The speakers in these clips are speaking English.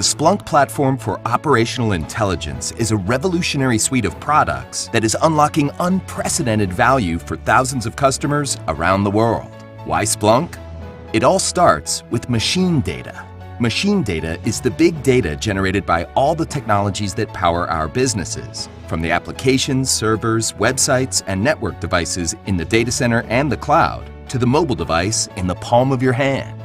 The Splunk platform for operational intelligence is a revolutionary suite of products that is unlocking unprecedented value for thousands of customers around the world. Why Splunk? It all starts with machine data. Machine data is the big data generated by all the technologies that power our businesses, from the applications, servers, websites, and network devices in the data center and the cloud, to the mobile device in the palm of your hand.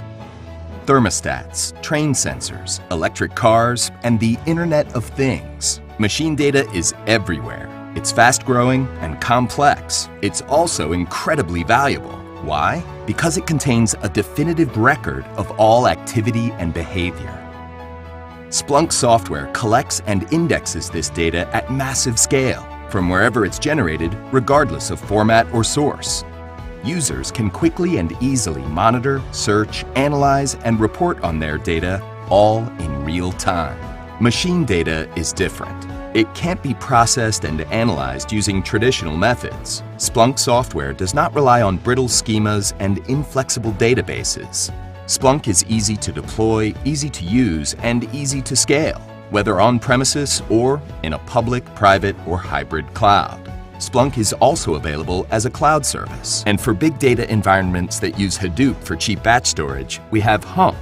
Thermostats, train sensors, electric cars, and the Internet of Things. Machine data is everywhere. It's fast-growing and complex. It's also incredibly valuable. Why? Because it contains a definitive record of all activity and behavior. Splunk software collects and indexes this data at massive scale, from wherever it's generated, regardless of format or source. Users can quickly and easily monitor, search, analyze, and report on their data, all in real time. Machine data is different. It can't be processed and analyzed using traditional methods. Splunk software does not rely on brittle schemas and inflexible databases. Splunk is easy to deploy, easy to use, and easy to scale, whether on-premises or in a public, private, or hybrid cloud. Splunk is also available as a cloud service. And for big data environments that use Hadoop for cheap batch storage, we have Hunk,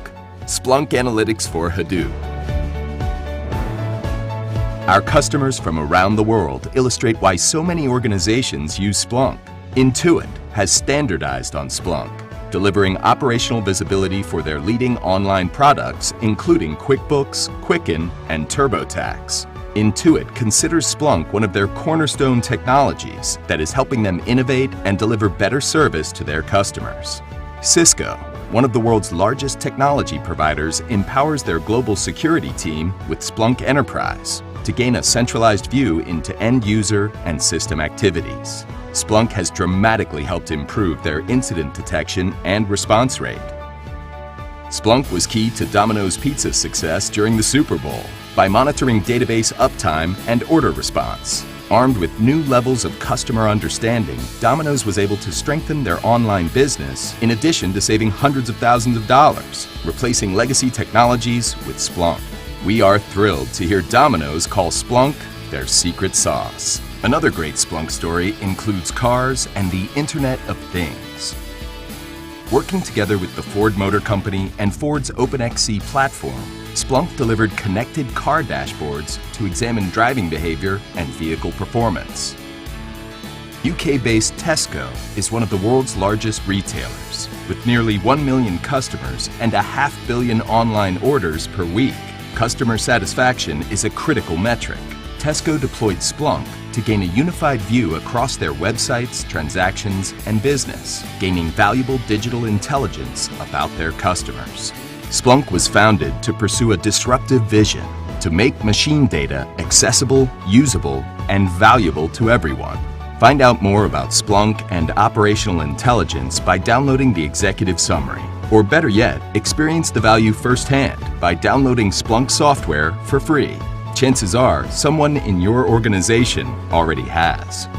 Splunk Analytics for Hadoop. Our customers from around the world illustrate why so many organizations use Splunk. Intuit has standardized on Splunk, delivering operational visibility for their leading online products, including QuickBooks, Quicken, and TurboTax. Intuit considers Splunk one of their cornerstone technologies that is helping them innovate and deliver better service to their customers. Cisco, one of the world's largest technology providers, empowers their global security team with Splunk Enterprise to gain a centralized view into end-user and system activities. Splunk has dramatically helped improve their incident detection and response rate. Splunk was key to Domino's Pizza's success during the Super Bowl by monitoring database uptime and order response. Armed with new levels of customer understanding, Domino's was able to strengthen their online business in addition to saving hundreds of thousands of dollars, replacing legacy technologies with Splunk. We are thrilled to hear Domino's call Splunk their secret sauce. Another great Splunk story includes cars and the Internet of Things. Working together with the Ford Motor Company and Ford's OpenXC platform, Splunk delivered connected car dashboards to examine driving behavior and vehicle performance. UK-based Tesco is one of the world's largest retailers, with nearly 1 million customers and 500 million online orders per week. Customer satisfaction is a critical metric. Tesco deployed Splunk to gain a unified view across their websites, transactions, and business, gaining valuable digital intelligence about their customers. Splunk was founded to pursue a disruptive vision to make machine data accessible, usable, and valuable to everyone. Find out more about Splunk and operational intelligence by downloading the executive summary. Or better yet, experience the value firsthand by downloading Splunk software for free. Chances are someone in your organization already has.